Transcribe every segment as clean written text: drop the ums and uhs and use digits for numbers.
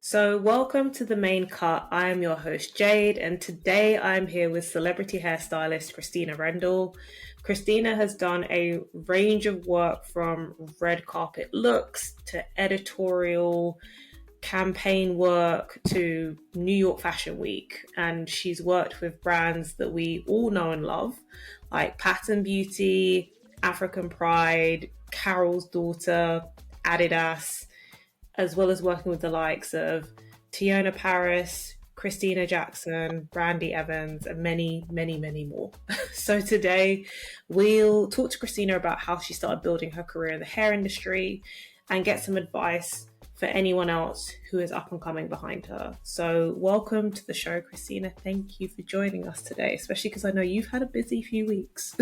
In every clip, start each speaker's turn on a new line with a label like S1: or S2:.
S1: So, welcome to the main cut. I am your host, Jade, and today I'm here with celebrity hairstylist Christina Rendall. Christina has done a range of work from red carpet looks to editorial campaign work to New York Fashion Week, and she's worked with brands that we all know and love, like Pattern Beauty, African Pride, Carol's Daughter, Adidas, as well as working with the likes of Teyonah Parris, Christina Jackson, Brandee Evans, and many, many, many more. So today we'll talk to Christina about how she started building her career in the hair industry and get some advice for anyone else who is up and coming behind her. So welcome to the show, Christina. Thank you for joining us today, especially because I know you've had a busy few weeks.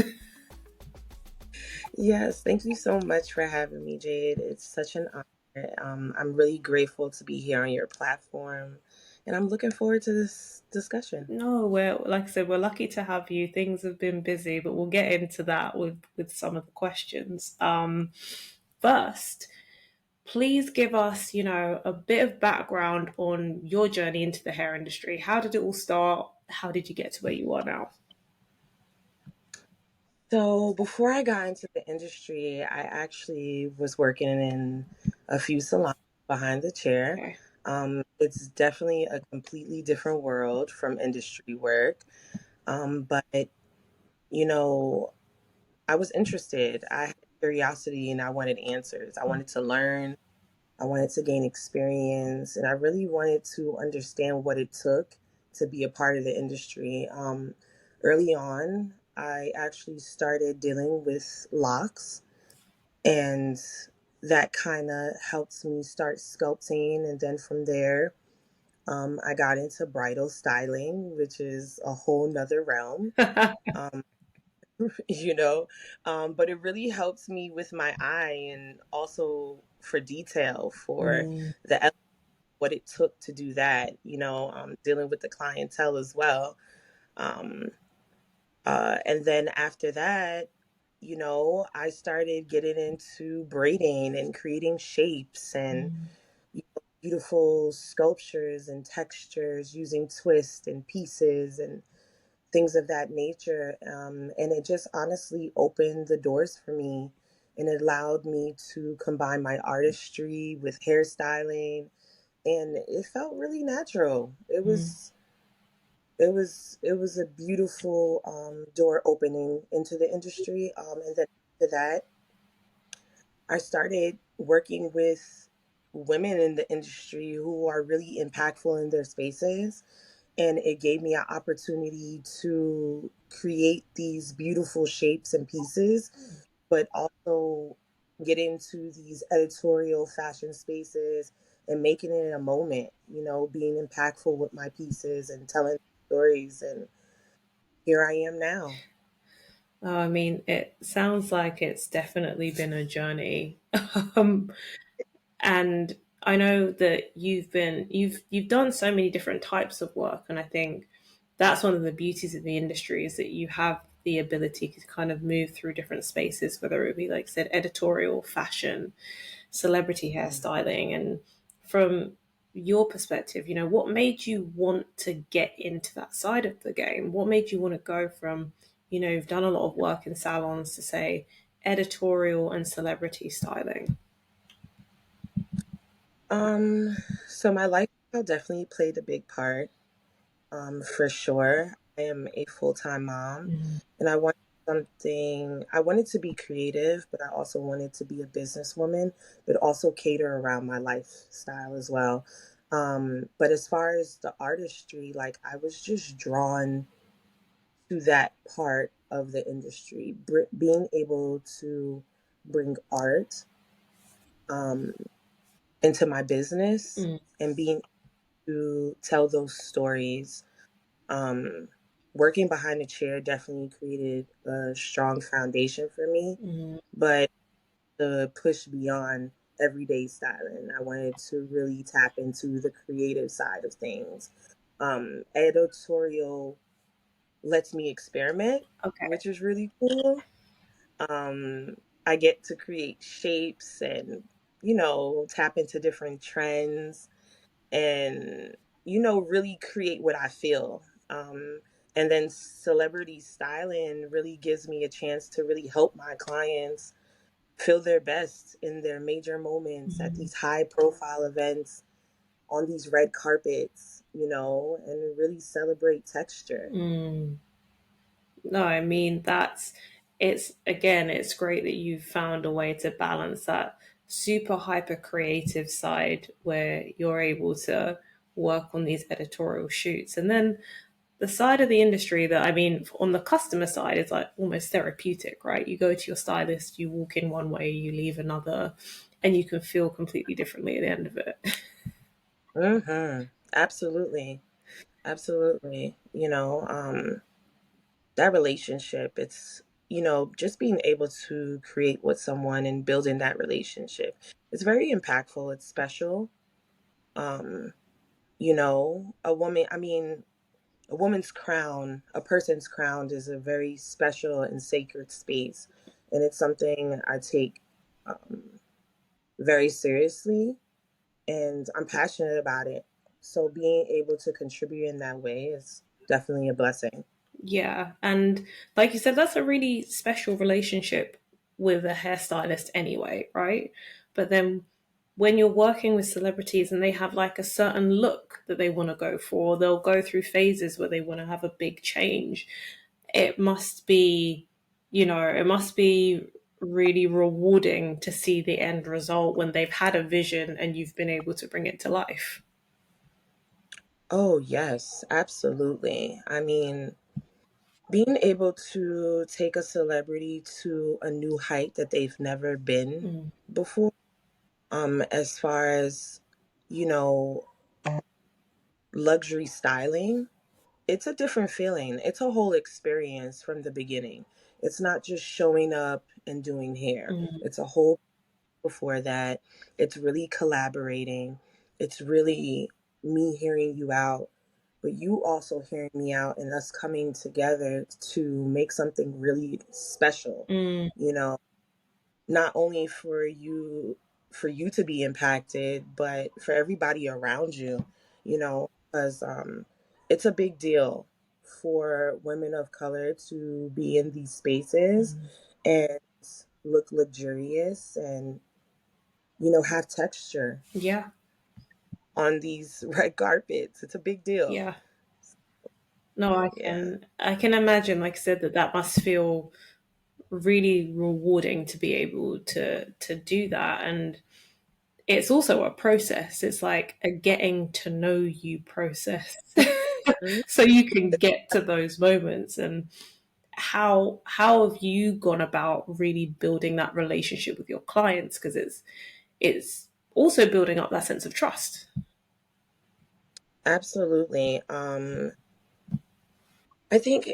S2: Yes, thank you so much for having me, Jade. It's such an honor. I'm really grateful to be here on your platform, and I'm looking forward to this discussion.
S1: No, we're like I said, we're lucky to have you. Things have been busy, but we'll get into that with some of the questions. First, please give us, a bit of background on your journey into the hair industry. How did it all start? How did you get to where you are now?
S2: So, before I got into the industry, I actually was working in a few salons behind the chair.
S1: Okay.
S2: It's definitely a completely different world from industry work. But, you know, I was interested. I had curiosity and I wanted answers. I wanted to learn. I wanted to gain experience, and I really wanted to understand what it took to be a part of the industry. Early on, I actually started dealing with locks, and that kind of helped me start sculpting. And then from there, I got into bridal styling, which is a whole nother realm. Um, you know but it really helps me with my eye and also for detail for
S1: Mm.
S2: the what it took to do that, dealing with the clientele as well. um, and then after that, I started getting into braiding and creating shapes and beautiful sculptures and textures using twists and pieces and things of that nature. And it just honestly opened the doors for me, and it allowed me to combine my artistry with hairstyling, and it felt really natural.
S1: Mm.
S2: It was a beautiful door opening into the industry. And then after that, I started working with women in the industry who are really impactful in their spaces, and it gave me an opportunity to create these beautiful shapes and pieces, but also get into these editorial fashion spaces and making it a moment, being impactful with my pieces and telling stories. And here I am now.
S1: Oh, I mean, it sounds like it's definitely been a journey. um, and I know that you've done so many different types of work, and I think that's one of the beauties of the industry is that you have the ability to kind of move through different spaces, whether it be like I said, editorial, fashion, celebrity
S2: Mm.
S1: hairstyling, and from your perspective, what made you want to get into that side of the game? What made you want to go from, you've done a lot of work in salons to say editorial and celebrity styling?
S2: Um, so my lifestyle definitely played a big part, for sure. I am a full-time mom,
S1: Mm.
S2: and I wanted to be creative, but I also wanted to be a businesswoman, but also cater around my lifestyle as well. But as far as the artistry, like I was just drawn to that part of the industry, being able to bring art um, into my business
S1: Mm.
S2: and being to tell those stories. Um, Working behind the chair definitely created a strong foundation for me,
S1: Mm.
S2: but to push beyond everyday styling, I wanted to really tap into the creative side of things. Editorial lets me experiment,
S1: Okay.
S2: which is really cool. I get to create shapes and, tap into different trends. and, really create what I feel. And then celebrity styling really gives me a chance to really help my clients feel their best in their major moments at these high profile events, on these red carpets, and really celebrate texture.
S1: Mm. No, I mean it's great that you've found a way to balance that super hyper creative side where you're able to work on these editorial shoots, and then the side of the industry that, I mean, on the customer side is like almost therapeutic, right? You go to your stylist, you walk in one way, you leave another, and you can feel completely differently at the end of it.
S2: Absolutely. Absolutely. That relationship, it's, just being able to create with someone and building that relationship. It's very impactful. It's special. Um, a woman's crown, a person's crown is a very special and sacred space. And it's something I take very seriously, and I'm passionate about it. So being able to contribute in that way is definitely a blessing.
S1: Yeah. And like you said, that's a really special relationship with a hairstylist anyway, right? But then when you're working with celebrities and they have like a certain look that they want to go for, they'll go through phases where they want to have a big change. It must be, it must be really rewarding to see the end result when they've had a vision and you've been able to bring it to life.
S2: Oh, yes, absolutely. I mean, being able to take a celebrity to a new height that they've never been
S1: Mm.
S2: before, as far as, you know, luxury styling, it's a different feeling. It's a whole experience from the beginning. It's not just showing up and doing hair.
S1: Mm.
S2: It's a whole before that. It's really collaborating. It's really me hearing you out, but you also hearing me out and us coming together to make something really special,
S1: Mm.
S2: you know, not only for you to be impacted, but for everybody around you, because it's a big deal for women of color to be in these spaces
S1: Mm.
S2: and look luxurious and have texture
S1: Yeah.
S2: on these red carpets. It's a big deal.
S1: Yeah. No, I
S2: Yeah.
S1: can I can imagine, like I said, that must feel really rewarding to be able to do that. And it's also a process. It's like a getting to know you process.
S2: Mhm.
S1: So you can get to those moments. And how have you gone about really building that relationship with your clients? Because it's also building up that sense of trust.
S2: Absolutely. I think,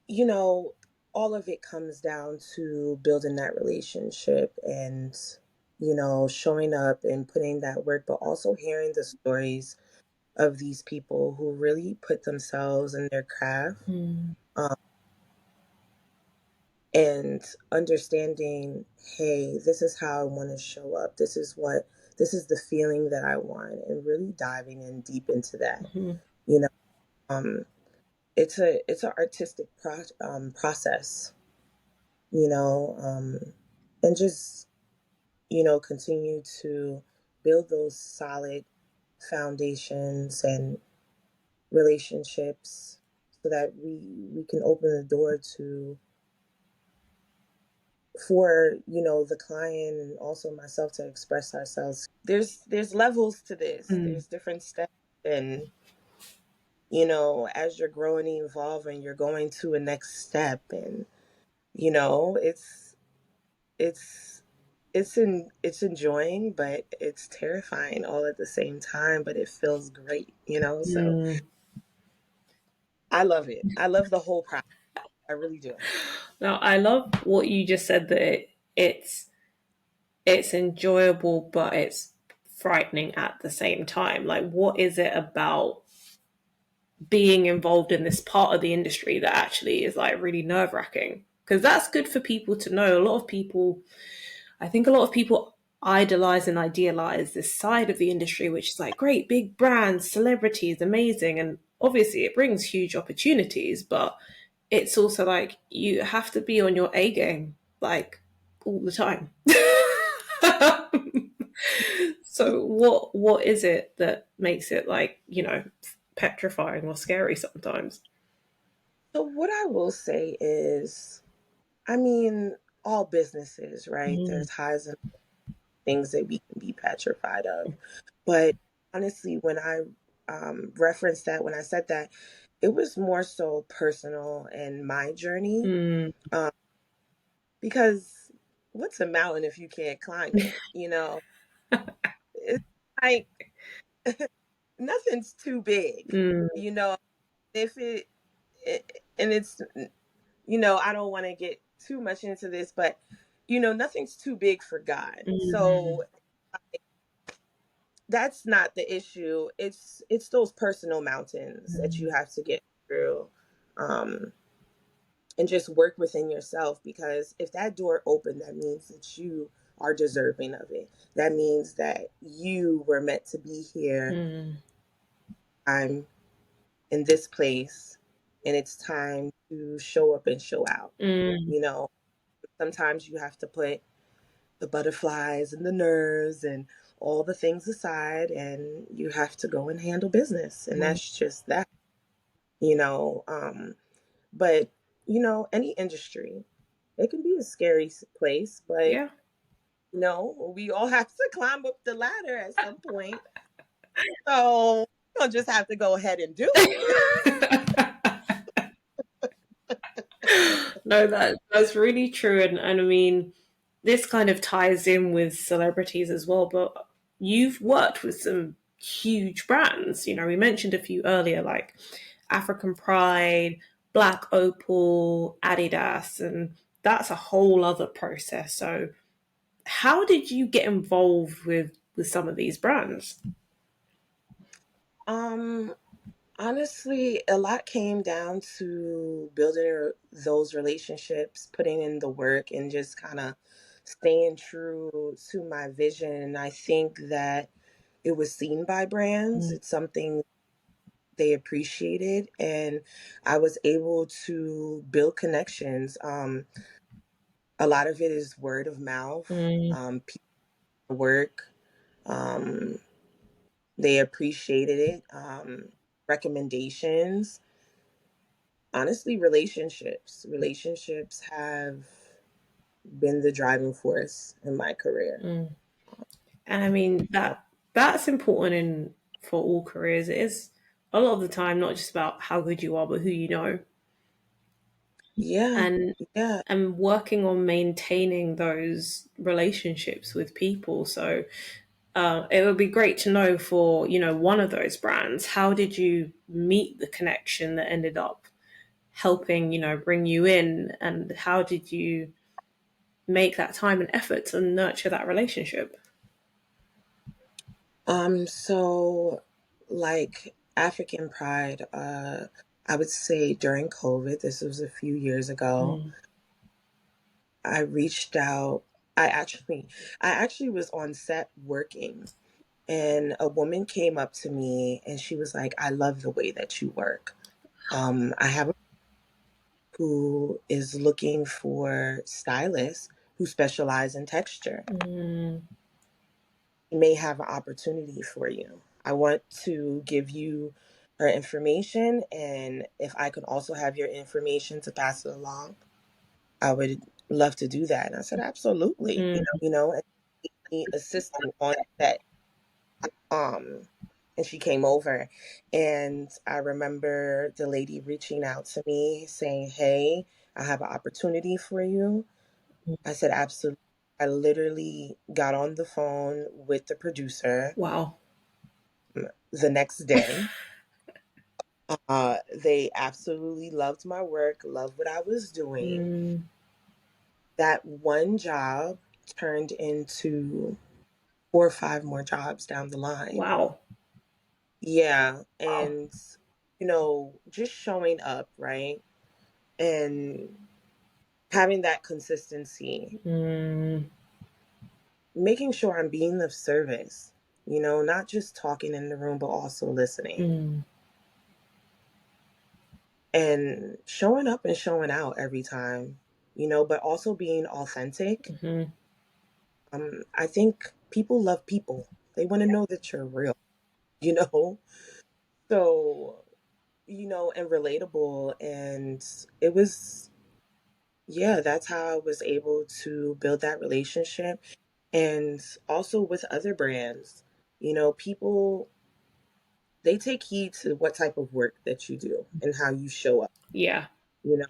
S2: you know, all of it comes down to building that relationship and, showing up and putting that work, but also hearing the stories of these people who really put themselves in their craft,
S1: Mm.
S2: um, and understanding, hey, this is how I want to show up. This is the feeling that I want, and really diving in deep into that.
S1: Mhm.
S2: You know, um, it's an artistic process, and just continue to build those solid foundations and relationships so that we can open the door to for the client and also myself to express ourselves. There's levels to this.
S1: Mm.
S2: There's different steps, and as you're growing and evolving, you're going to a next step, and it's it's enjoying, but it's terrifying all at the same time, but it feels great. So
S1: Mm.
S2: I love it. I love the whole process. I really do.
S1: Now, I love what you just said, that it's enjoyable, but it's frightening at the same time. Like, what is it about being involved in this part of the industry that actually is like really nerve wracking? Because that's good for people to know. I think a lot of people idolize and idealize this side of the industry, which is like great big brands, celebrities, amazing. And obviously it brings huge opportunities, but it's also like you have to be on your A game like all the time. So what is it that makes it like, petrifying or scary sometimes?
S2: So what I will say is, I mean, all businesses, right?
S1: Mm.
S2: There's highs and things that we can be petrified of. But honestly, when I referenced that, when I said that, it was more so personal and my journey.
S1: Mm.
S2: Um, because what's a mountain if you can't climb it? It's like nothing's too big,
S1: Mm.
S2: you know, if and it's, I don't want to get too much into this, but, nothing's too big for God.
S1: Mm.
S2: So that's not the issue. It's those personal mountains that you
S1: Mm.
S2: have to get through, um, and just work within yourself. Because if that door opened, that means that you are deserving of it. That means that you were meant to be here.
S1: Mm.
S2: I'm in this place, and it's time to show up and show out.
S1: Mm.
S2: You know, sometimes you have to put the butterflies and the nerves and all the things aside, and you have to go and handle business. And
S1: Mm.
S2: that's just that, you know. But, any industry, it can be a scary place, but,
S1: Yeah.
S2: we all have to climb up the ladder at some point. So you'll just have to go ahead and do it.
S1: No, that's really true, and I mean, this kind of ties in with celebrities as well. But you've worked with some huge brands. We mentioned a few earlier, like African Pride, Black Opal, Adidas, and that's a whole other process. So, how did you get involved with some of these brands?
S2: Um, Honestly, a lot came down to building those relationships, putting in the work, and just kind of staying true to my vision. I think that it was seen by brands.
S1: Mm.
S2: It's something they appreciated, and I was able to build connections. A lot of it is word of mouth.
S1: Mm.
S2: People work. Um, they appreciated it. Recommendations. Honestly, relationships have been the driving force in my career.
S1: Mm. And I mean that's important in for all careers. It is a lot of the time not just about how good you are, but who you know,
S2: Yeah,
S1: and
S2: yeah.
S1: working on maintaining those relationships with people. So it would be great to know for one of those brands. How did you meet the connection that ended up helping bring you in, and how did you make that time and effort to nurture that relationship?
S2: So like African Pride, I would say during COVID, this was a few years ago,
S1: Mm.
S2: I reached out. I actually I actually was on set working, and a woman came up to me and she was like, "I love the way that you work. I have a who is looking for stylists who specialize in texture.
S1: Mm.
S2: He may have an opportunity for you. I want to give you her information, and if I could also have your information to pass it along, I would love to do that." And I said, "Absolutely."
S1: Mm.
S2: And the assistant on set, um, and she came over, and I remember the lady reaching out to me saying, "Hey, I have an opportunity for you." I said, "Absolutely." I literally got on the phone with the producer
S1: Wow.
S2: the next day. They absolutely loved my work, loved what I was doing.
S1: Mm.
S2: That one job turned into 4 or 5 more jobs down the line.
S1: Wow.
S2: Yeah.
S1: Wow.
S2: And, just showing up, right? And having that consistency.
S1: Mm.
S2: making sure I'm being of service, not just talking in the room, but also listening
S1: Mm.
S2: and showing up and showing out every time, but also being authentic.
S1: Hmm.
S2: I think people love people. They want to know that you're real, you know? So, and relatable. And it was, yeah, that's how I was able to build that relationship. And also with other brands, people, they take heed to what type of work that you do and how you show up,
S1: Yeah.
S2: you know?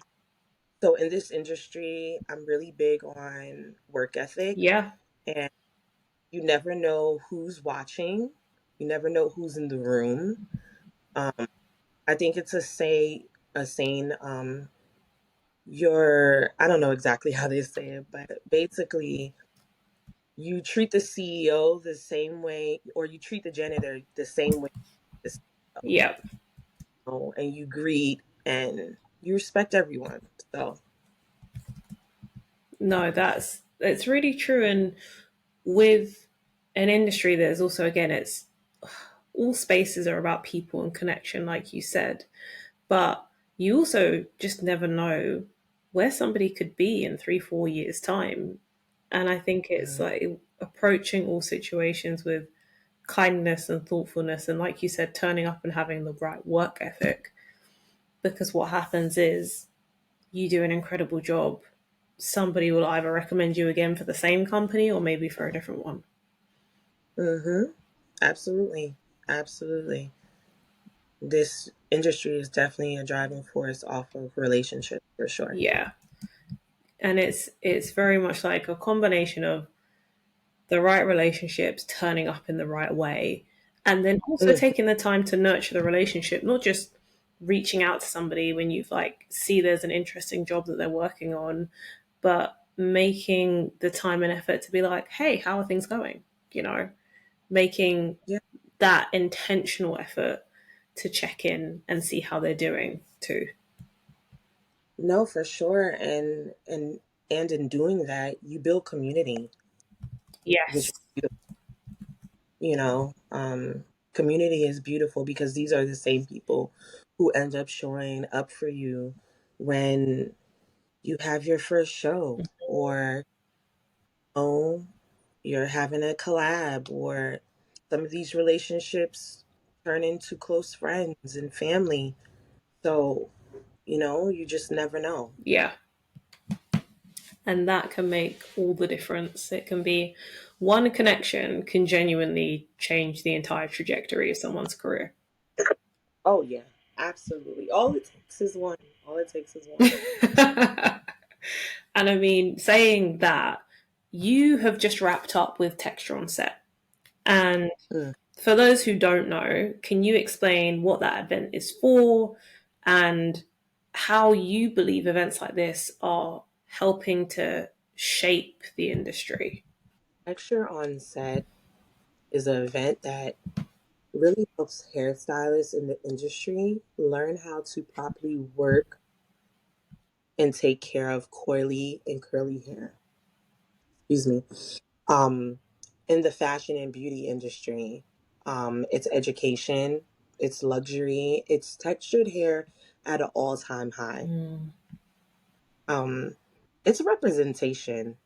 S2: So in this industry, I'm really big on work ethic,
S1: Yeah.
S2: and you never know who's watching. You never know who's in the room. Um, I think it's a saying, I don't know exactly how they say it, but basically you treat the CEO the same way, or you treat the janitor the same way as the CEO,
S1: Yeah.
S2: and you greet and you respect everyone. So,
S1: No, it's really true. And with an industry that is also, again, it's all spaces are about people and connection, like you said, but you also just never know where somebody could be in 3, 4 years' time. And I think it's
S2: mhm.
S1: like approaching all situations with kindness and thoughtfulness, and like you said, turning up and having the right work ethic. Because what happens is you do an incredible job, somebody will either recommend you again for the same company or maybe for a different one.
S2: Mhm. Absolutely. Absolutely. This industry is definitely a driving force off of relationships for sure.
S1: Yeah. And it's very much like a combination of the right relationships, turning up in the right way, and then also
S2: Mm,
S1: taking the time to nurture the relationship, not just reaching out to somebody when you've like see there's an interesting job that they're working on, but making the time and effort to be like, hey, how are things going? You know, making
S2: yeah.
S1: that intentional effort to check in and see how they're doing too.
S2: No, for sure. And in doing that, you build community, which
S1: Yes.
S2: is beautiful. Community is beautiful because these are the same people who end up showing up for you when you have your first show, or oh, you're having a collab, or some of these relationships turn into close friends and family. So, you just never know.
S1: Yeah. And that can make all the difference. It can be one connection can genuinely change the entire trajectory of someone's career.
S2: Oh, yeah, absolutely. All it takes is one. All it takes is one.
S1: And I mean, saying that, you have just wrapped up with Texture on Set. And
S2: Mm.
S1: for those who don't know, can you explain what that event is for and how you believe events like this are helping to shape the industry?
S2: Lecture on Set is an event that really helps hairstylists in the industry learn how to properly work and take care of coily and curly hair. Excuse me. Um, in the fashion and beauty industry, it's education, it's luxury, it's textured hair at an all-time high.
S1: Mm.
S2: Um, it's representation,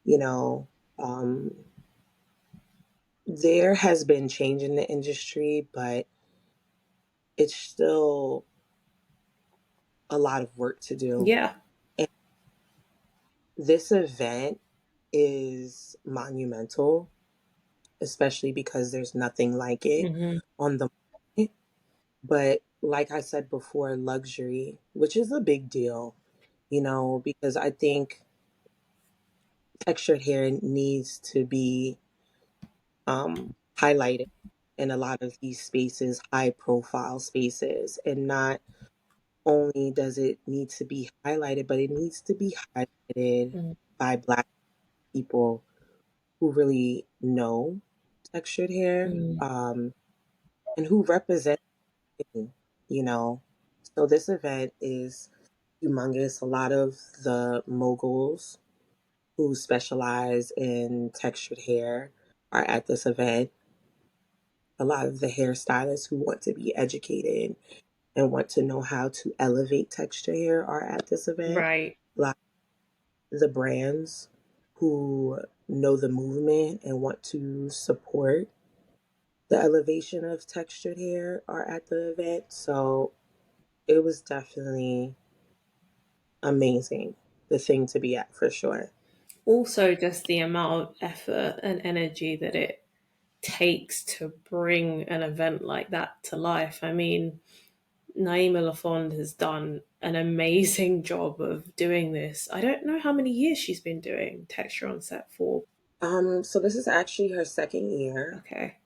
S2: you know. Um, there has been change in the industry, but it's still a lot of work to do.
S1: Yeah.
S2: And this event is monumental, especially because there's nothing like it
S1: Hmm.
S2: on the market. But like I said before, luxury, which is a big deal, because I think textured hair needs to be highlighted in a lot of these spaces, high profile spaces. And not only does it need to be highlighted, but it needs to be highlighted
S1: Mm.
S2: by Black people who really know textured hair,
S1: Mm.
S2: and who represent it, you know. So this event is humongous. A lot of the moguls who specialize in textured hair are at this event. A lot of the hairstylists who want to be educated and want to know how to elevate texture hair are at this event.
S1: Right.
S2: A lot of the brands who know the movement and want to support the elevation of textured hair are at the event. So it was definitely amazing, the thing to be at for sure.
S1: Also, just the amount of effort and energy that it takes to bring an event like that to life. I mean, Naima Lafond has done an amazing job of doing this. I don't know how many years she's been doing texture on set for.
S2: So this is actually her second year.
S1: Okay.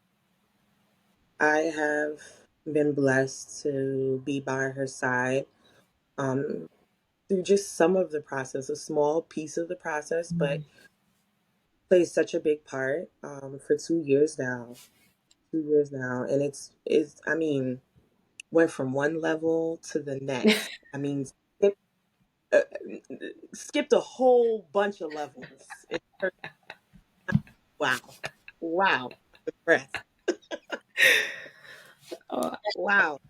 S2: I have been blessed to be by her side um, through just some of the process, a small piece of the process, but plays such a big part for 2 years now. 2 years now, and it's. I mean, went from one level to the next. I mean, skip, uh, skipped a whole bunch of levels. Wow, wow, impressed.
S1: Oh,
S2: Wow.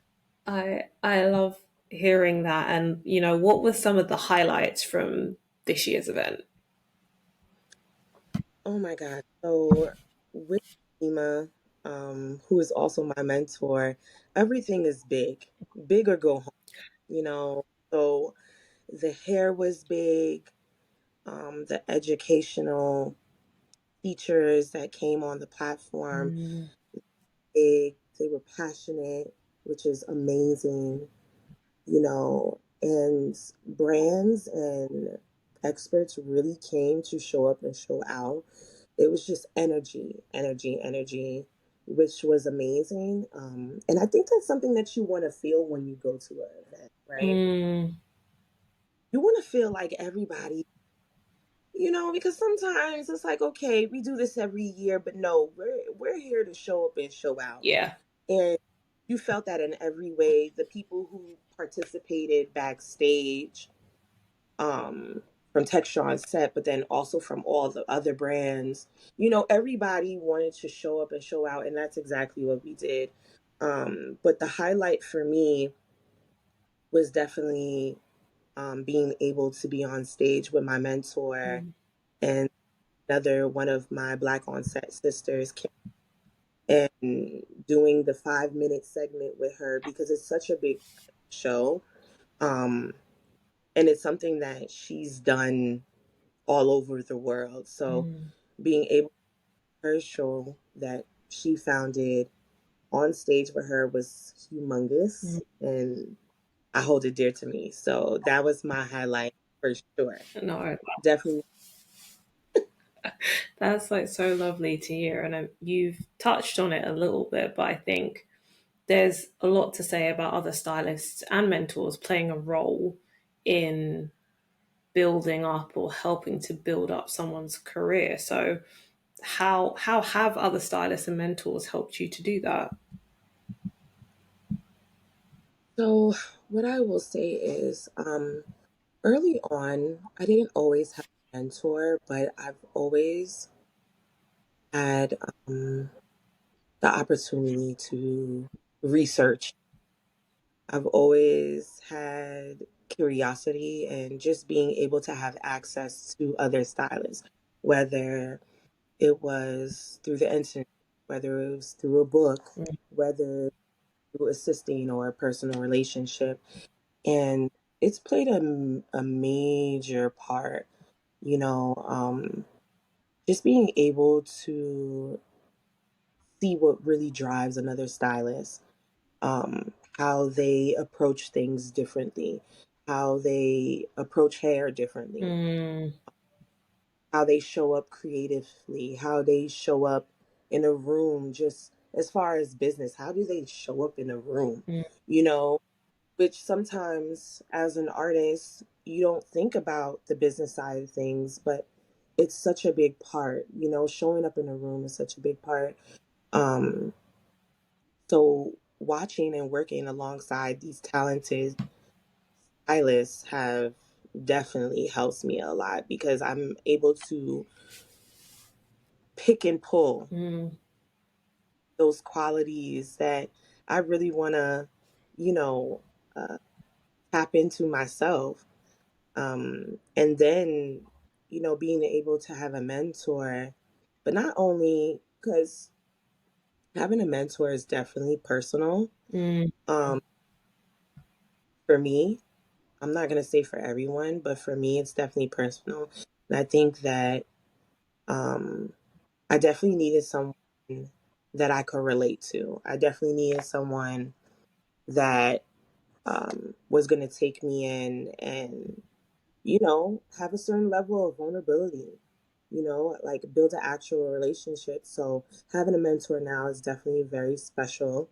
S1: I love hearing that. And what were some of the highlights from this year's event?
S2: Oh my God. So with Ema, who is also my mentor, everything is big, big or go home, you know. So the hair was big, the educational features that came on the platform,
S1: Mm,
S2: big, they were passionate, which is amazing, and brands and experts really came to show up and show out. It was just energy, energy, energy, which was amazing. And I think that's something that you want to feel when you go to an event, right?
S1: mm,
S2: You want to feel like everybody, because sometimes it's like, okay, we do this every year, but no, we're here to show up and show out.
S1: yeah.
S2: And you felt that in every way. The people who participated backstage, from Texture on set, but then also from all the other brands. Everybody wanted to show up and show out, and that's exactly what we did. But the highlight for me was definitely being able to be on stage with my mentor
S1: Mm,
S2: and another one of my Black on set sisters, and doing the 5 minute segment with her because it's such a big show. Um, and it's something that she's done all over the world. So
S1: mm,
S2: being able to her show that she founded on stage with her was
S1: mm.
S2: humongous, and I hold it dear to me. So that was my highlight for sure.
S1: No,
S2: Definitely.
S1: that's like so lovely to hear. And you've touched on it a little bit, but I think there's a lot to say about other stylists and mentors playing a role in building up or helping to build up someone's career. So how have other stylists and mentors helped you to do that?
S2: So what I will say is, early on, I didn't always have a mentor, but I've always had the opportunity to research. I've always had curiosity and just being able to have access to other stylists, whether it was through the internet, whether it was through a book, whether through assisting or a personal relationship. And it's played a major part, you know, just being able to see what really drives another stylist, how they approach things differently, how they approach hair differently,
S1: Mm,
S2: how they show up creatively, how they show up in a room, just as far as business, how do they show up in a room,
S1: mm,
S2: you know, which sometimes as an artist, you don't think about the business side of things, but it's such a big part, showing up in a room is such a big part. Um, so watching and working alongside these talented stylists have definitely helps me a lot because I'm able to pick and pull
S1: Mm.
S2: those qualities that I really want to, you know, uh, tap into myself. And then, being able to have a mentor, but not only because having a mentor is definitely personal.
S1: Mm.
S2: Um, for me, I'm not going to say for everyone, but for me, it's definitely personal. And I think that um, I definitely needed someone that I could relate to. I definitely needed someone that was going to take me in and, have a certain level of vulnerability, like build an actual relationship. So having a mentor now is definitely very special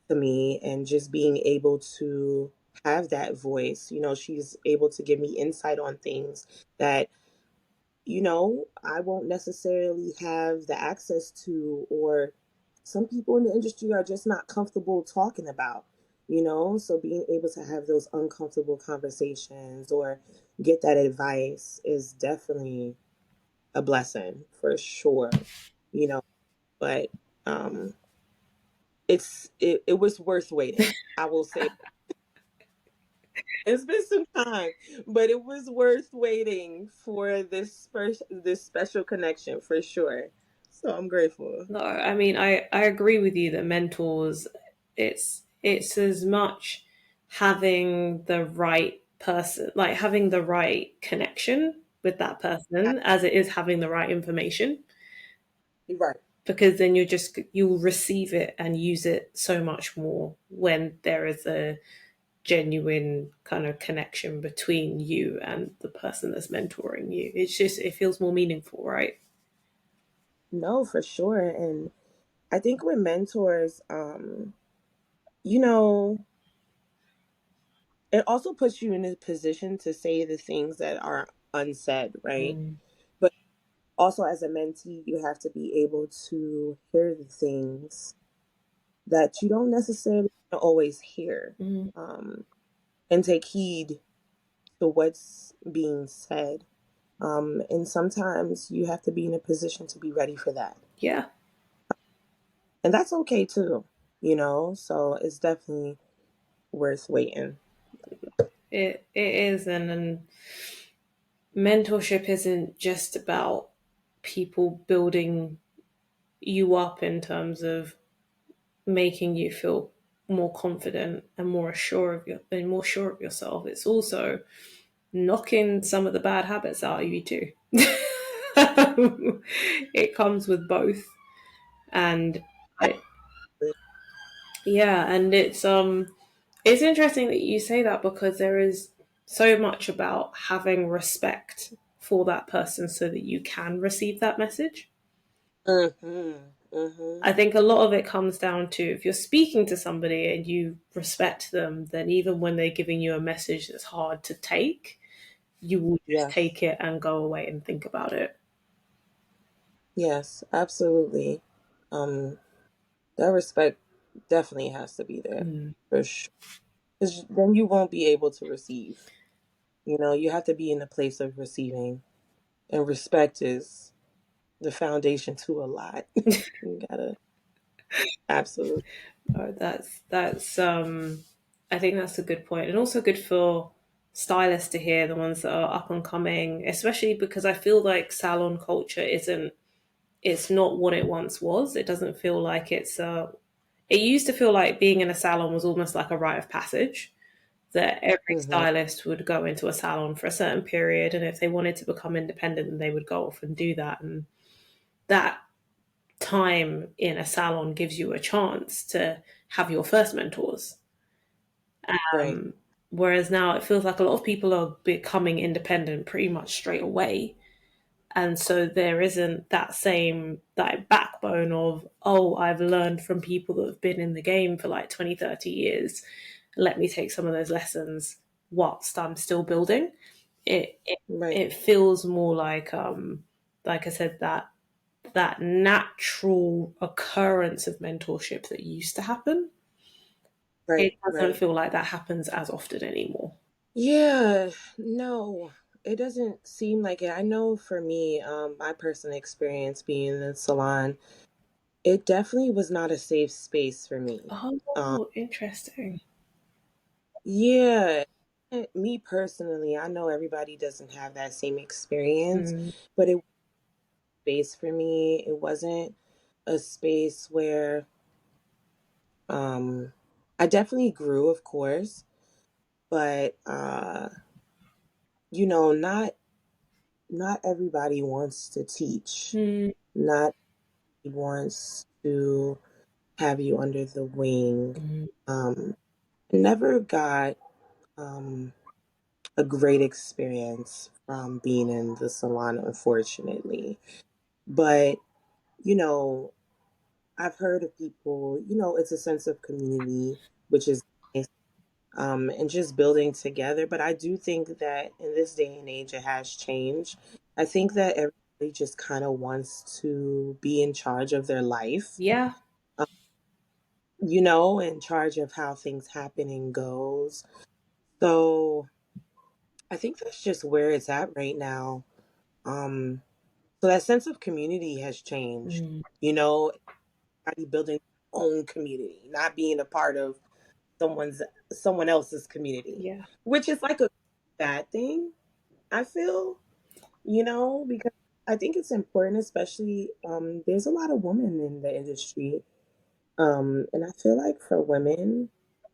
S2: to me, and just being able to have that voice, she's able to give me insight on things that I won't necessarily have the access to, or some people in the industry are just not comfortable talking about, So being able to have those uncomfortable conversations or get that advice is definitely a blessing for sure, you know, but um it was worth waiting. I will say it's been some time, but it was worth waiting for this special connection for sure. So I'm grateful.
S1: No, I mean, I agree with you that mentors, it's as much having the right person, like having the right connection with that person, as it is having the right information.
S2: You're right.
S1: Because then you'll receive it and use it so much more when there is a genuine kind of connection between you and the person that's mentoring you. It feels more meaningful, right?
S2: No, for sure. And I think with mentors, you know, it also puts you in a position to say the things that are unsaid, right?
S1: Mm.
S2: But also as a mentee, you have to be able to hear the things that you don't necessarily always hear,
S1: Mm.
S2: um, and take heed to what's being said. And sometimes you have to be in a position to be ready for that.
S1: Yeah,
S2: And that's okay too, So it's definitely worth waiting.
S1: it is, and mentorship isn't just about people building you up in terms of making you feel more confident and more sure of yourself. It's also knocking some of the bad habits out of you too. It comes with both, and I, yeah, and it's interesting that you say that because there is so much about having respect for that person so that you can receive that message.
S2: Mhm. Mhm.
S1: I think a lot of it comes down to if you're speaking to somebody and you respect them, then even when they're giving you a message that's hard to take, you will just
S2: Yes.
S1: take it and go away and think about it.
S2: Yes, absolutely. Um, that respect definitely has to be there
S1: Mm.
S2: for sure. 'Cause then you won't be able to receive. You have to be in a place of receiving, and respect is the foundation to a lot. You gotta absolutely.
S1: That's I think that's a good point, and also good for stylists to hear, the ones that are up and coming, especially because I feel like salon culture isn't it's not what it once was. It doesn't feel like it used to feel like being in a salon was almost like a rite of passage, that every
S2: Hmm.
S1: stylist would go into a salon for a certain period, and if they wanted to become independent, then they would go off and do that. And that time in a salon gives you a chance to have your first mentors.
S2: Right.
S1: Whereas now it feels like a lot of people are becoming independent pretty much straight away. And so there isn't that backbone of, oh, I've learned from people that have been in the game for like 20, 30 years. Let me take some of those lessons whilst I'm still building. It it,
S2: Right.
S1: it feels more like I said, that natural occurrence of mentorship that used to happen.
S2: Right.
S1: It doesn't
S2: Right.
S1: feel like that happens as often anymore.
S2: Yeah, no, it doesn't seem like it. I know for me, my personal experience being in the salon, it definitely was not a safe space for me. Um,
S1: Oh, interesting.
S2: yeah, me personally, I know everybody doesn't have that same experience,
S1: Mm,
S2: but it was a space for me. It wasn't a space where um I definitely grew, of course, but not everybody wants to teach.
S1: mm,
S2: Not wants to have you under the wing.
S1: mm,
S2: Um, never got um, a great experience from being in the salon, unfortunately. But, you know, I've heard of people, it's a sense of community, which is nice, and just building together. But I do think that in this day and age, it has changed. I think that everybody just kind of wants to be in charge of their life,
S1: yeah.
S2: um, in charge of how things happen and goes. So I think that's just where it's at right now. Um, so that sense of community has changed.
S1: Mm,
S2: Everybody building their own community, not being a part of someone's someone else's community,
S1: yeah.
S2: which is like a bad thing. I feel, because I think it's important, especially there's a lot of women in the industry. And I feel like for women,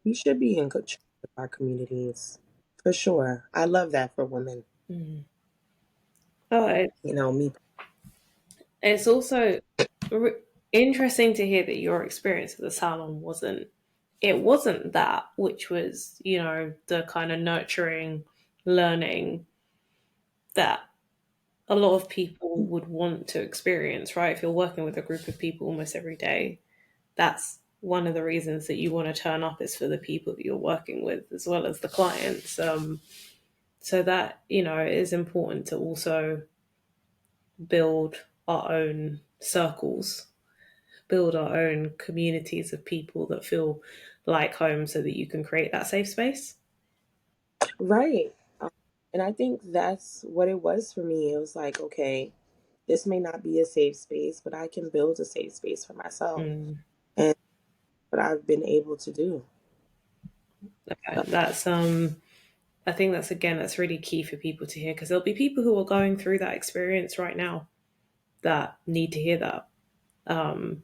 S2: we should be in control of our communities for sure. I love that for women.
S1: Mm. Oh,
S2: Me.
S1: it's also r- interesting to hear that your experience at the salon wasn't that, which was, the kind of nurturing learning that a lot of people would want to experience, right? If you're working with a group of people almost every day, that's one of the reasons that you want to turn up is for the people that you're working with as well as the clients. So that, it is important to also build our own circles, build our own communities of people that feel like home so that you can create that safe space.
S2: Right. And I think that's what it was for me. It was like, okay, this may not be a safe space, but I can build a safe space for myself.
S1: Mm.
S2: And what I've been able to do.
S1: Okay. I think that's really key for people to hear because there'll be people who are going through that experience right now that need to hear that. Um,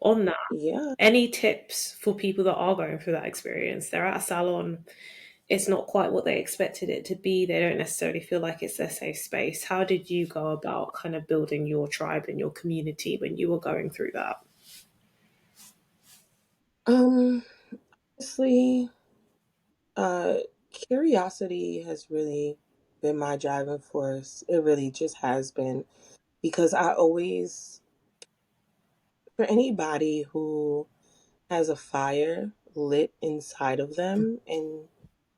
S1: on that,
S2: Yeah.
S1: any tips for people that are going through that experience? They're at a salon, it's not quite what they expected it to be. They don't necessarily feel like it's their safe space. How did you go about kind of building your tribe and your community when you were going through that?
S2: Um, Honestly, uh, curiosity has really been my driving force. It really just has been because I always, for anybody who has a fire lit inside of them and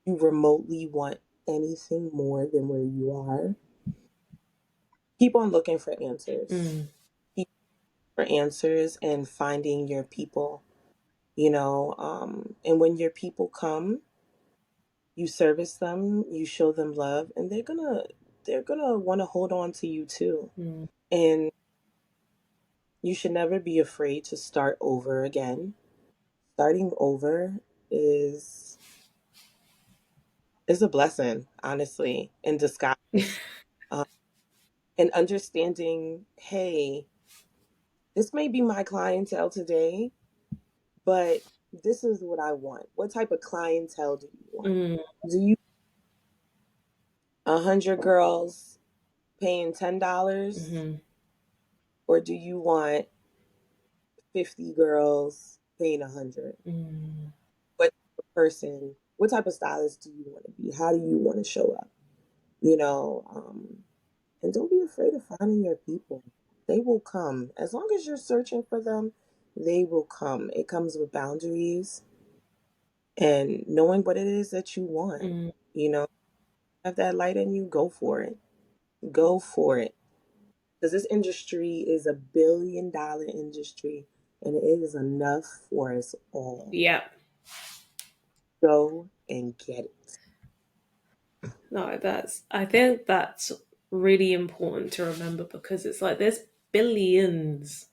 S2: you remotely want anything more than where you are, keep on looking for answers.
S1: Mm,
S2: Keep for answers and finding your people, and when your people come, you service them, you show them love, and they're gonna want to hold on to you too.
S1: mm,
S2: And you should never be afraid to start over again. Starting over is is a blessing, honestly, in disguise. Um, and understanding, hey, this may be my clientele today, but this is what I want. What type of clientele do you want?
S1: mm,
S2: Do you 100 girls paying $10,
S1: mhm,
S2: or do you want 50 girls paying 100?
S1: mm.
S2: What type of person? What type of stylist do you want to be? How do you want to show up? You know, and don't be afraid of finding your people. They will come as long as you're searching for them. They will come. It comes with boundaries and knowing what it is that you want.
S1: Mm.
S2: You know, have that light in you. Go for it. Go for it. Because this industry is a $1 billion industry, and it is enough for us all.
S1: Yeah.
S2: Go and get it.
S1: No, I think that's really important to remember because it's like there's billions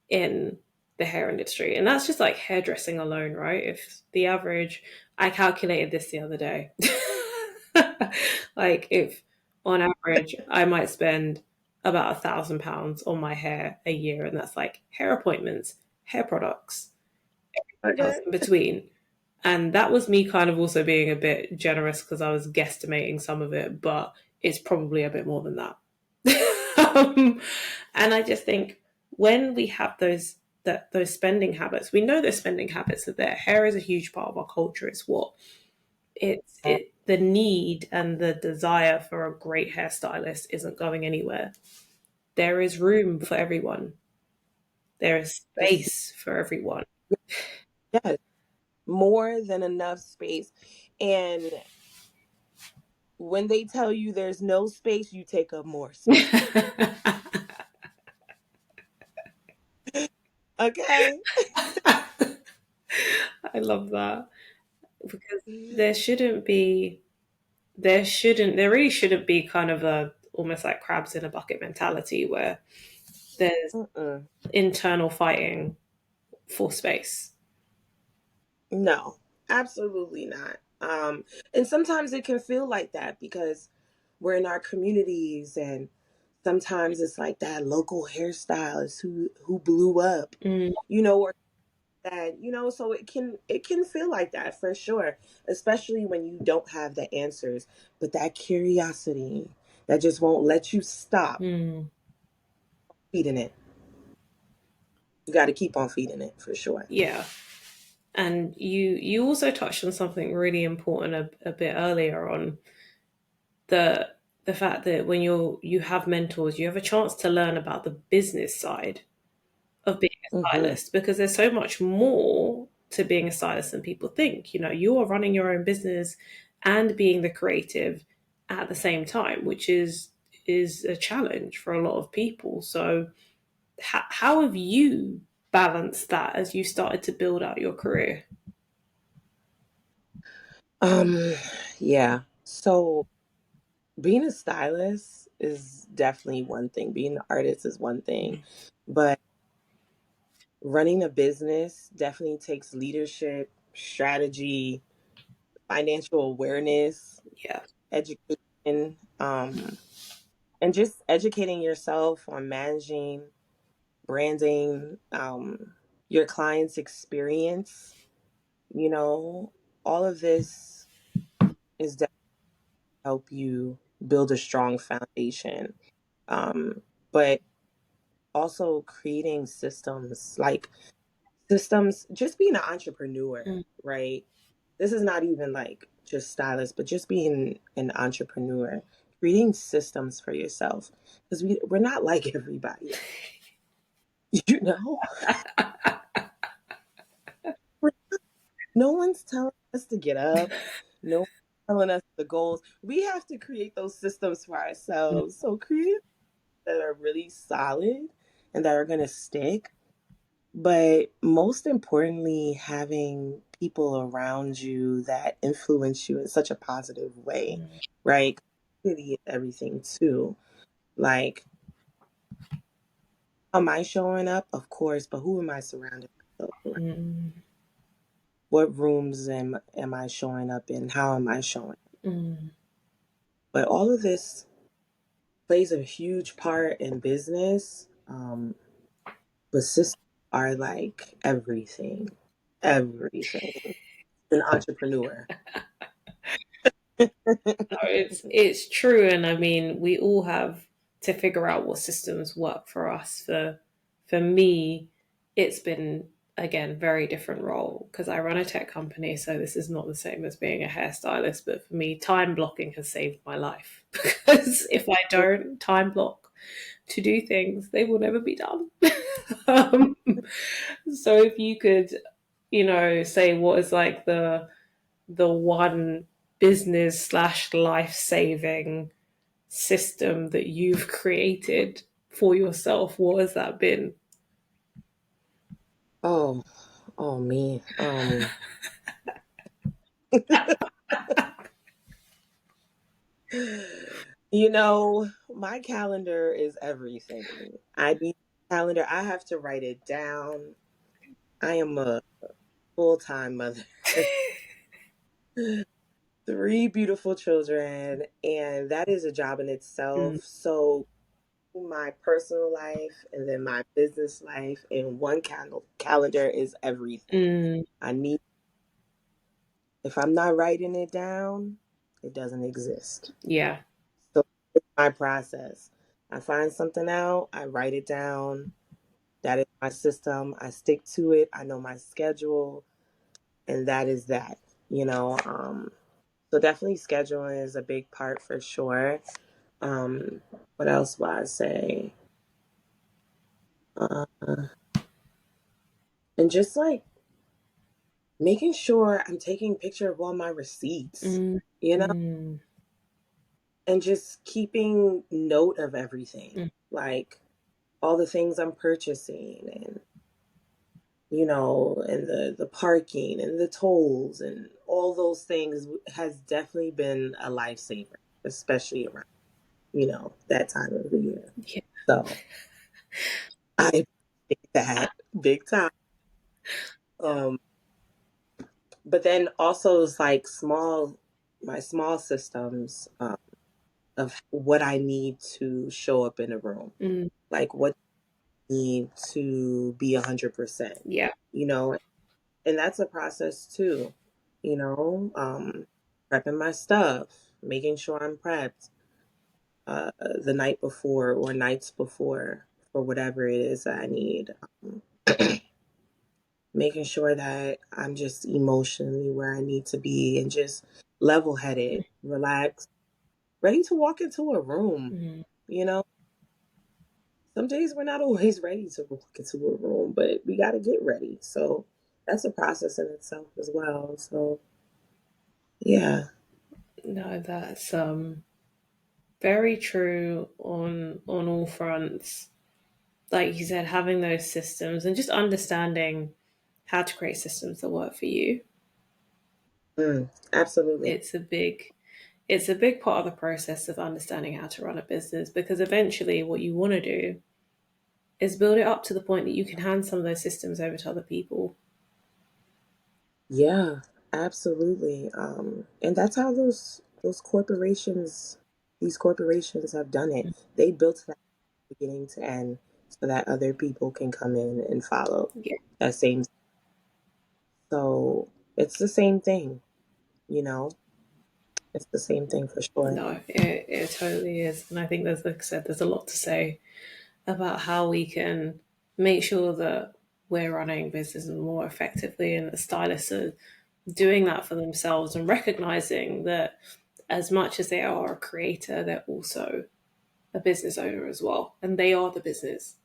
S1: in the hair industry. And that's just like hairdressing alone, right? If the average, I calculated this the other day. Like, if on average, I might spend about £1,000 on my hair a year, and that's like hair appointments, hair products, everything else
S2: Okay.
S1: in between. And that was me kind of also being a bit generous because I was guesstimating some of it, but it's probably a bit more than that. And I just think when we have those spending habits, we know those spending habits are there. Hair is a huge part of our culture. It's what it the need and the desire for a great hairstylist isn't going anywhere. There is room for everyone. There is
S2: It's
S1: space for everyone.
S2: yes, more than enough space. And when they tell you there's no space, you take up more space. Okay.
S1: I love that because there shouldn't be there really shouldn't be kind of a almost like crabs in a bucket mentality where there's
S2: Mm-mm.
S1: internal fighting for space.
S2: No, absolutely not. And sometimes it can feel like that because we're in our communities, and sometimes it's like that local hairstylist who blew up,
S1: Mm,
S2: or that, so it can feel like that for sure, especially when you don't have the answers, but that curiosity that just won't let you stop
S1: mm,
S2: feeding it. You got to keep on feeding it for sure.
S1: yeah. And you also touched on something really important a bit earlier on the the fact that when you have mentors, you have a chance to learn about the business side of being a
S2: Hmm.
S1: stylist because there's so much more to being a stylist than people think. You are running your own business and being the creative at the same time, which is a challenge for a lot of people. So how have you balanced that as you started to build out your career?
S2: um yeah, so being a stylist is definitely one thing, being an artist is one thing, but running a business definitely takes leadership, strategy, financial awareness,
S1: Yeah.
S2: education, and just educating yourself on managing, branding, your client's experience. You know, all of this is definitely help you build a strong foundation. But also creating systems, like systems, just being an entrepreneur,
S1: Mm.
S2: right? This is not even like just stylist, but just being an entrepreneur, creating systems for yourself. Because we're not like everybody else, you know? No one's telling us to get up. No one's telling us the goals. We have to create those systems for ourselves. So create that are really solid and that are going to stick. But most importantly, having people around you that influence you in such a positive way, right? Community is everything too. Like, am I showing up? Of course, but who am I surrounding myself around?
S1: Mm,
S2: What rooms am I showing up in? How am I showing?
S1: mm,
S2: But all of this plays a huge part in business. But systems are like everything, everything. An entrepreneur.
S1: it's true, and I mean, we all have to figure out what systems work for us. For me, it's been again very different role because I run a tech company, so this is not the same as being a hairstylist. But for me, time blocking has saved my life because if I don't time block to do things, they will never be done. um, so if you could, say what is like the one business slash life saving system that you've created for yourself, what has that been?
S2: Oh, oh me. My calendar is everything. I need a calendar. I have to write it down. I am a full-time mother. Three beautiful children, and that is a job in itself.
S1: Mm,
S2: So my personal life and then my business life in one calendar is everything.
S1: mm,
S2: I need, if I'm not writing it down, it doesn't exist.
S1: yeah.
S2: So it's my process. I find something out, I write it down. That is my system. I stick to it. I know my schedule, and that is that. You know, so definitely scheduling is a big part for sure. Um, what else would I say? Uh, and just like making sure I'm taking picture of all my receipts,
S1: Mm,
S2: you know,
S1: mm,
S2: and just keeping note of everything,
S1: mm,
S2: like all the things I'm purchasing and the parking and the tolls and all those things has definitely been a lifesaver, especially around, that time of the year.
S1: yeah.
S2: So I appreciate that big time. Um, but then also it's like my small systems of what I need to show up in a room,
S1: Mm,
S2: like what I need to be 100%,
S1: yeah.
S2: you know, and that's a process too, prepping my stuff, making sure I'm prepped the night before or nights before for whatever it is that I need. Um, Making sure that I'm just emotionally where I need to be and just level headed, relaxed, ready to walk into a room.
S1: Mm,
S2: You know, some days we're not always ready to walk into a room, but we got to get ready. So that's a process in itself as well. So, yeah.
S1: no, that's very true on all fronts. Like you said, having those systems and just understanding how to create systems that work for you.
S2: Absolutely.
S1: It's a big it's a big part of the process of understanding how to run a business because eventually what you want to do is build it up to the point that you can hand some of those systems over to other people.
S2: Yeah, absolutely. And that's how these corporations have done it. They built that beginning to end so that other people can come in and follow
S1: Yeah,
S2: that same. So it's the same thing, you know. It's the same thing for sure.
S1: no, it totally is. And I think there's, like I said, there's a lot to say about how we can make sure that we're running business more effectively and the stylists are doing that for themselves and recognizing that as much as they are a creator, they're also a business owner as well. And they are the business.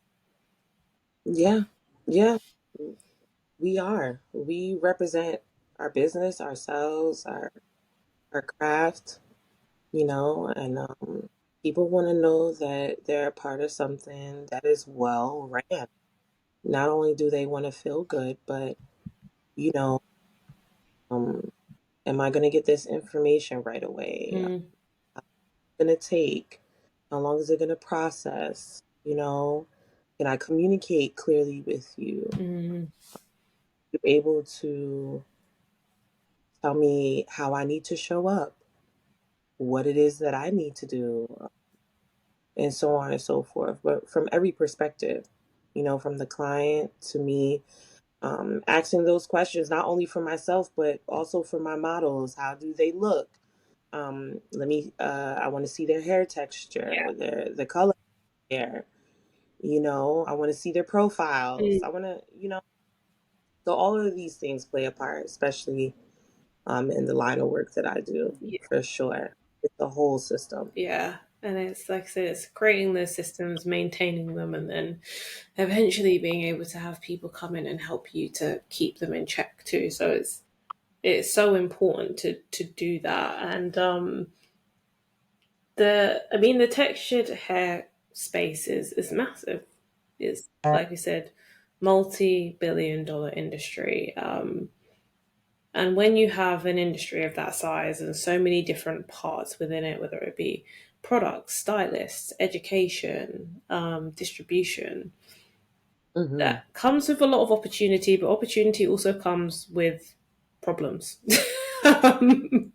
S2: Yeah, yeah. We are. We represent our business, ourselves, our craft, and people want to know that they're a part of something that is well ran. Not only do they want to feel good, but you know, um, am I going to get this information right away?
S1: Mm,
S2: Going to take? How long is it going to process? Can I communicate clearly with you?
S1: mm,
S2: You're able to tell me how I need to show up, what it is that I need to do, and so on and so forth. But from every perspective, from the client to me, asking those questions not only for myself but also for my models. How do they look? I want to see their hair texture, the color of their hair. I want to see their profiles.
S1: mm,
S2: I want to, so all of these things play a part, especially in the line of work that I do,
S1: yeah,
S2: for sure. It's the whole system.
S1: yeah. And it's like I said, it's creating those systems, maintaining them, and then eventually being able to have people come in and help you to keep them in check too. So it's so important to do that. And the textured hair space is massive. It's like we said, multi-billion-dollar industry. And when you have an industry of that size and so many different parts within it, whether it be products, stylists, education, distribution,
S2: Mm-hmm.
S1: that comes with a lot of opportunity, but opportunity also comes with problems. um,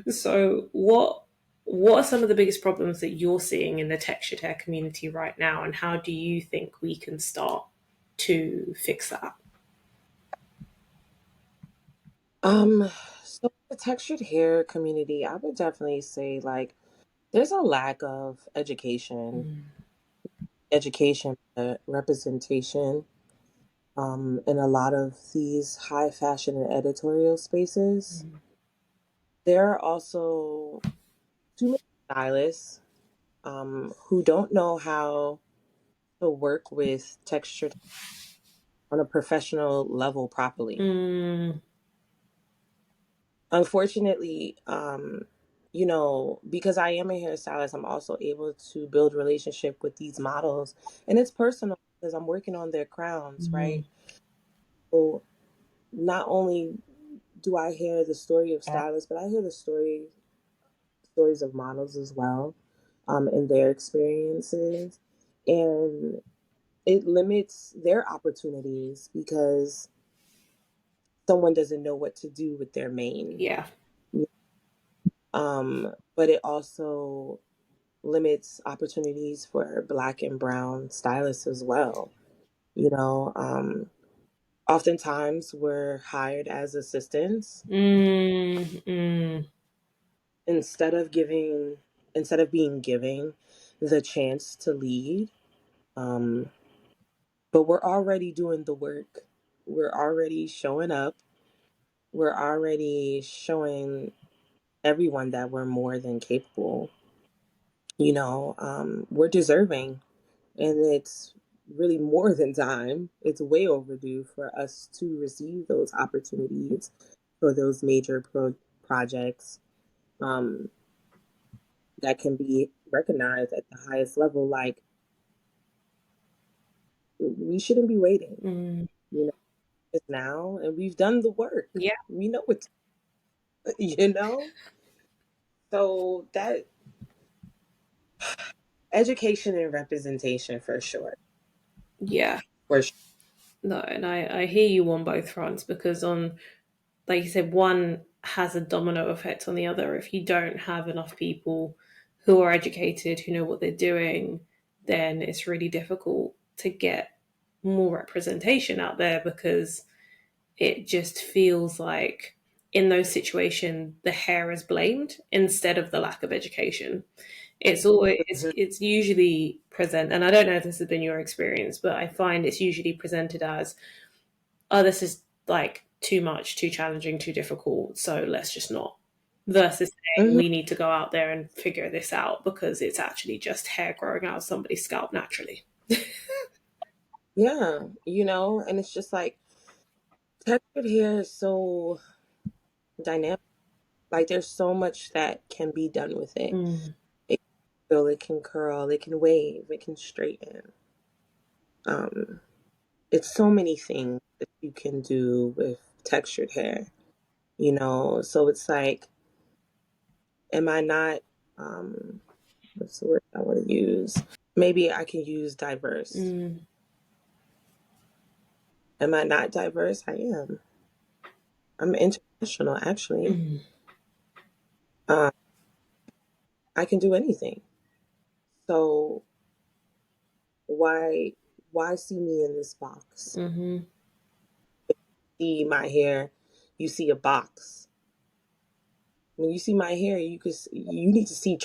S1: so, what are some of the biggest problems that you're seeing in the textured hair community right now, and how do you think we can start to fix that?
S2: Um, so the textured hair community, I would definitely say like there's a lack of education, representation, in a lot of these high fashion and editorial spaces. There are also too many stylists, who don't know how to work with textured on a professional level properly.
S1: Mm,
S2: Unfortunately, because I am a hairstylist, I'm also able to build relationship with these models, and it's personal because I'm working on their crowns,
S1: mm,
S2: right? So not only do I hear the story of stylists, but I hear the stories of models as well, and their experiences, and it limits their opportunities because someone doesn't know what to do with their mane.
S1: yeah.
S2: But it also limits opportunities for black and brown stylists as well. You know, oftentimes we're hired as assistants
S1: Mm, mm,
S2: instead of giving instead of being given the chance to lead. Um, but we're already doing the work. We're already showing up. We're already showing everyone that we're more than capable. We're deserving, and it's really more than time. It's way overdue for us to receive those opportunities for those major projects, um, that can be recognized at the highest level. Like, we shouldn't be waiting.
S1: mm.
S2: You know, it's now, and we've done the work.
S1: Yeah,
S2: We know it. You know, so that education and representation for sure,
S1: yeah.
S2: for sure.
S1: No, and I hear you on both fronts because on, like you said, one has a domino effect on the other. If you don't have enough people who are educated, who know what they're doing, then it's really difficult to get more representation out there because it just feels like in those situations the hair is blamed instead of the lack of education.
S2: Mhm.
S1: It's usually present, and I don't know if this has been your experience, but I find it's usually presented as, oh, this is like too much, too challenging, too difficult, so let's just not. Versus saying
S2: Mhm.
S1: we need to go out there and figure this out because it's actually just hair growing out of somebody's scalp naturally.
S2: Yeah, and it's just like textured hair is so dynamic. Like, there's so much that can be done with it.
S1: Mm,
S2: It can fill, it can curl, it can wave, it can straighten. Um, it's so many things that you can do with textured hair. So it's like, am I not, um, what's the word I want to use? Maybe I can use diverse.
S1: mm,
S2: Am I not diverse? I am. I'm international, actually.
S1: mm,
S2: Uh, I can do anything. So why why see me in this box?
S1: mm-hmm,
S2: See my hair, you see a box. When you see my hair, you need to see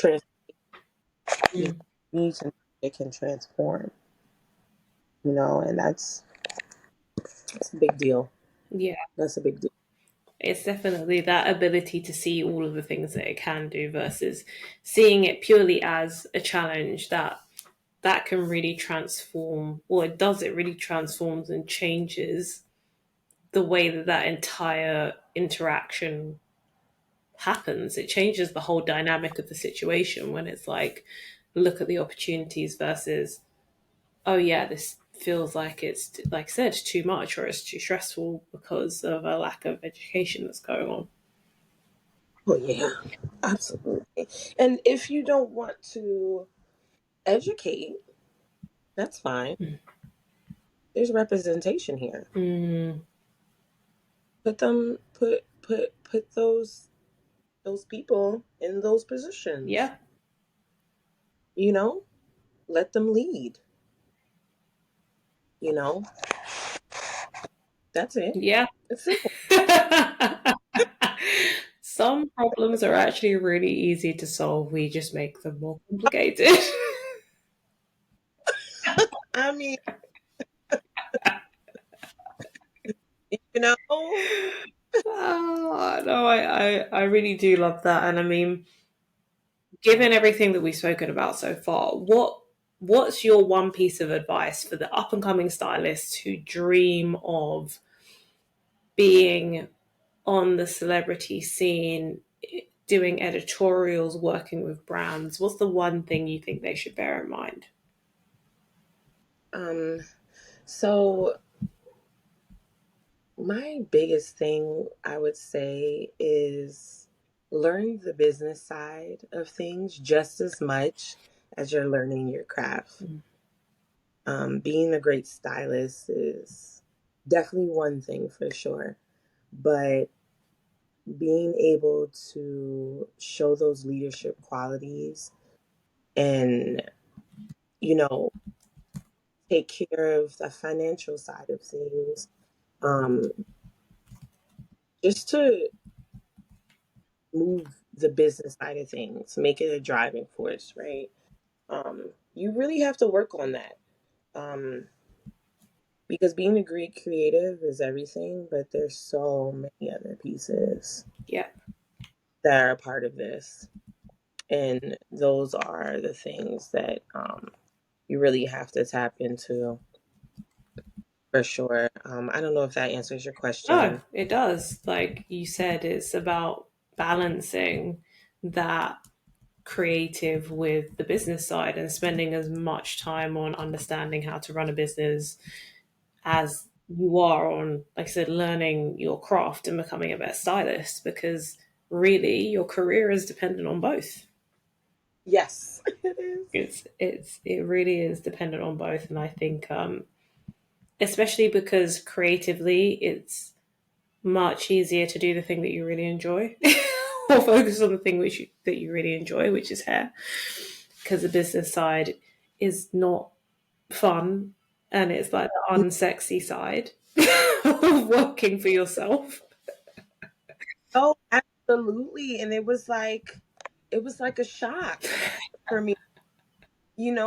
S2: you
S1: mm.
S2: need to know it can transform. And that's a big deal.
S1: Yeah,
S2: That's a big deal.
S1: it's definitely that ability to see all of the things that it can do versus seeing it purely as a challenge that can really transform, or it does, it really transforms and changes the way that that entire interaction happens. It changes the whole dynamic of the situation when it's like, look at the opportunities versus, oh yeah, this feels like it's, like I said, too much or it's too stressful because of a lack of education that's going on.
S2: Oh yeah, absolutely. And if you don't want to educate, that's fine. There's representation here.
S1: Mm,
S2: Put those people in those positions.
S1: yeah.
S2: You know, let them lead. You know, that's it.
S1: Yeah.
S2: It's simple.
S1: Some problems are actually really easy to solve. We just make them more complicated.
S2: I mean, you know,
S1: Oh, no, I really do love that. And I mean, given everything that we've spoken about so far, what's your one piece of advice for the up and coming stylists who dream of being on the celebrity scene, doing editorials, working with brands? What's the one thing you think they should bear in mind?
S2: um, so my biggest thing I would say is learn the business side of things just as much as you're learning your craft.
S1: Mm.
S2: Being a great stylist is definitely one thing for sure, but being able to show those leadership qualities and, you know, take care of the financial side of things, um, just to move the business side of things, make it a driving force, right? You really have to work on that. Um, because being a great creative is everything, but there's so many other pieces
S1: Yeah.
S2: that are a part of this. And those are the things that you really have to tap into for sure. I don't know if that answers your
S1: No,
S2: question.
S1: it does. Like you said, it's about balancing that creative with the business side and spending as much time on understanding how to run a business as you are on, like I said, learning your craft and becoming a better stylist, because really your career is dependent on both.
S2: Yes, it is.
S1: It really is dependent on both. And I think especially because creatively it's much easier to do the thing that you really enjoy or focus on the thing that you really enjoy, which is hair, because the business side is not fun and it's like the unsexy side of working for yourself.
S2: Oh, absolutely. And it was like a shock for me,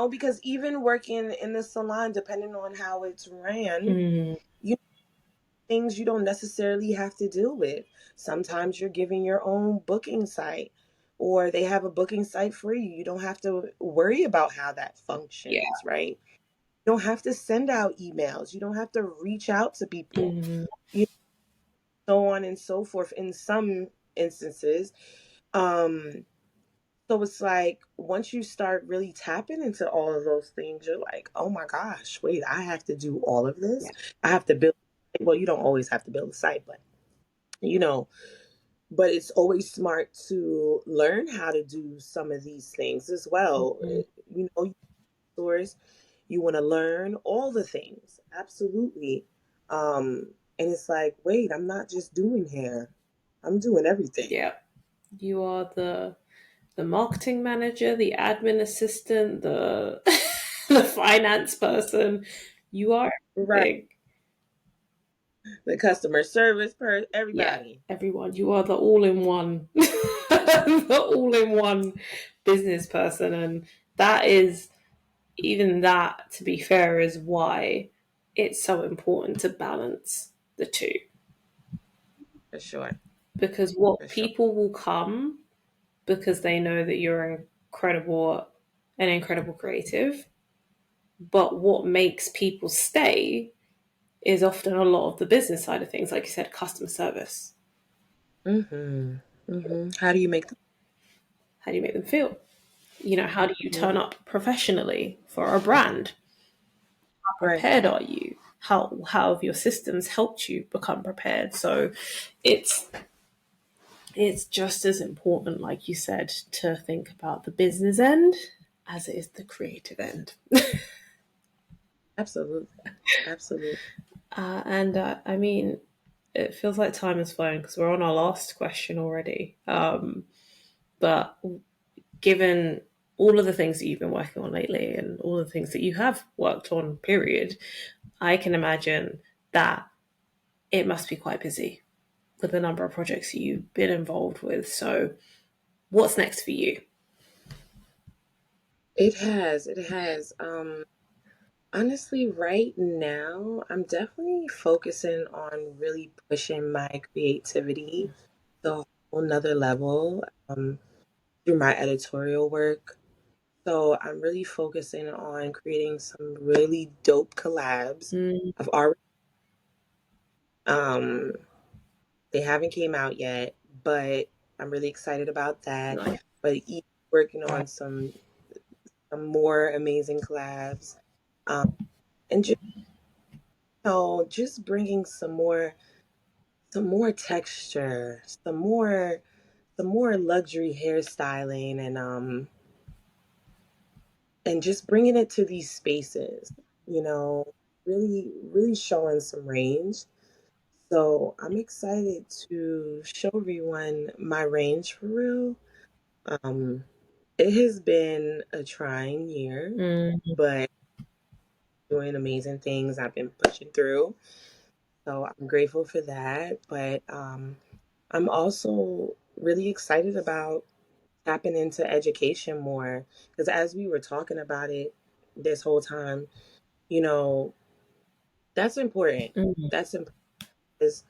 S2: because even working in the salon, depending on how it's ran,
S1: Mm,
S2: you things you don't necessarily have to deal with. Sometimes you're giving your own booking site, or they have a booking site for you. You don't have to worry about how that
S1: yeah.
S2: functions, right? You don't have to send out emails. You don't have to reach out to people,
S1: Mm,
S2: you so on and so forth in some instances. Um, so it's like once you start really tapping into all of those things, you're like, oh my gosh, wait, I have to do all of
S1: yeah.
S2: this. I have to build, well, you don't always have to build a site, but you know, but it's always smart to learn how to do some of these things as well.
S1: Mm,
S2: Stores, you want to learn all the things, absolutely. And it's like, wait, I'm not just doing hair, I'm doing everything.
S1: yeah. You are the marketing manager, the admin assistant, the the finance person. You are
S2: Right.
S1: everything.
S2: The customer service person,
S1: Yeah,
S2: everybody.
S1: everyone. You are the all-in-one, the all-in-one business person, and that is, even that, to be fair, is why it's so important to balance the two.
S2: For sure.
S1: Because what
S2: For sure.
S1: people will come because they know that you're an incredible creative, but what makes people stay is often a lot of the business side of things, like you said, customer service.
S2: Mm-hmm. Mm-hmm. How do you make them?
S1: How do you make them feel? How do you
S2: Yeah.
S1: turn up professionally for a brand? How
S2: Right.
S1: prepared are you? How have your systems helped you become prepared? So it's just as important, like you said, to think about the business end as it is the creative end.
S2: Absolutely. Absolutely.
S1: I mean, it feels like time is flying because we're on our last question already. But given all of the things that you've been working on lately and all of the things that you have worked on, period, I can imagine that it must be quite busy with the number of projects that you've been involved with. So, what's next for you?
S2: It has. It has. Honestly, right now, I'm definitely focusing on really pushing my creativity to a whole nother level through my editorial work. So I'm really focusing on creating some really dope collabs.
S1: Mm,
S2: I've already um they haven't came out yet, but I'm really excited about that.
S1: nice.
S2: But working on some more amazing collabs, and just just bringing some more texture, some more luxury hairstyling, and just bringing it to these spaces. You know, really really showing some range. So I'm excited to show everyone my range for real. Um, it has been a trying year,
S1: Mm,
S2: but doing amazing things. I've been pushing through. So I'm grateful for that. But I'm also really excited about tapping into education more because as we were talking about it this whole time, you know, that's important.
S1: mm,
S2: That's important is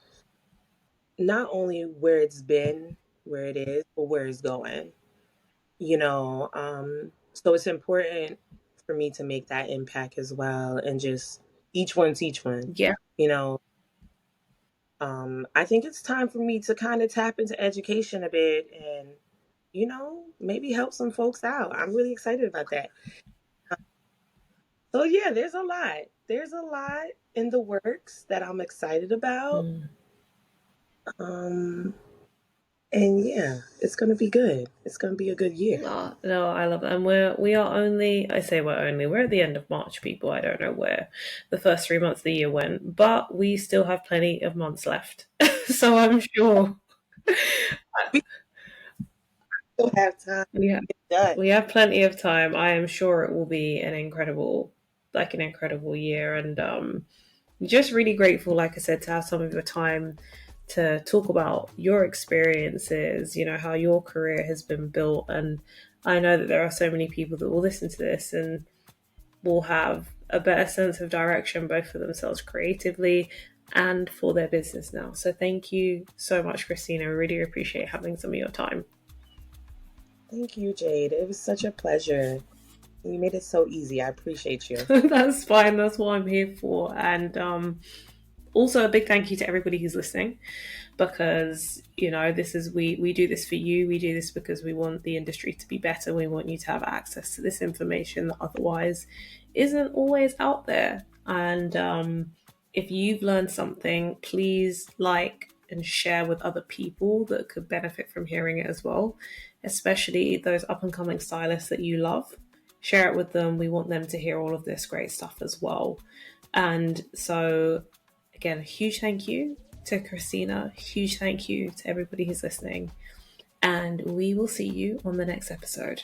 S2: not only where it's been, where it is, but where it's going. So it's important for me to make that impact as well and just each one teach one.
S1: yeah.
S2: You know, I think it's time for me to kind of tap into education a bit and, maybe help some folks out. I'm really excited about that. So yeah, there's a lot. There's a lot in the works that I'm excited about.
S1: Mm.
S2: Um, and yeah, it's gonna be good. It's gonna be a good year.
S1: Oh, no, I love that. And we are only, I say we're at the end of March, people. I don't know where the first 3 months of the year went, but we still have plenty of months left. So I'm sure
S2: We still have time
S1: we have,
S2: to get done.
S1: we have plenty of time. I am sure it will be an incredible year. And just really grateful, like I said, to have some of your time to talk about your experiences, how your career has been built. And I know that there are so many people that will listen to this and will have a better sense of direction, both for themselves creatively and for their business now. So thank you so much, Christina. I really appreciate having some of your time.
S2: Thank you, Jade. It was such a pleasure. You made it so easy. I appreciate you.
S1: That's fine. That's what I'm here for. And also a big thank you to everybody who's listening, because this is we do this for you. We do this because we want the industry to be better. We want you to have access to this information that otherwise isn't always out there. And if you've learned something, please like and share with other people that could benefit from hearing it as well, especially those up and coming stylists that you love. Share it with them. We want them to hear all of this great stuff as well. And so, again, a huge thank you to Christina. Huge thank you to everybody who's listening. And we will see you on the next episode.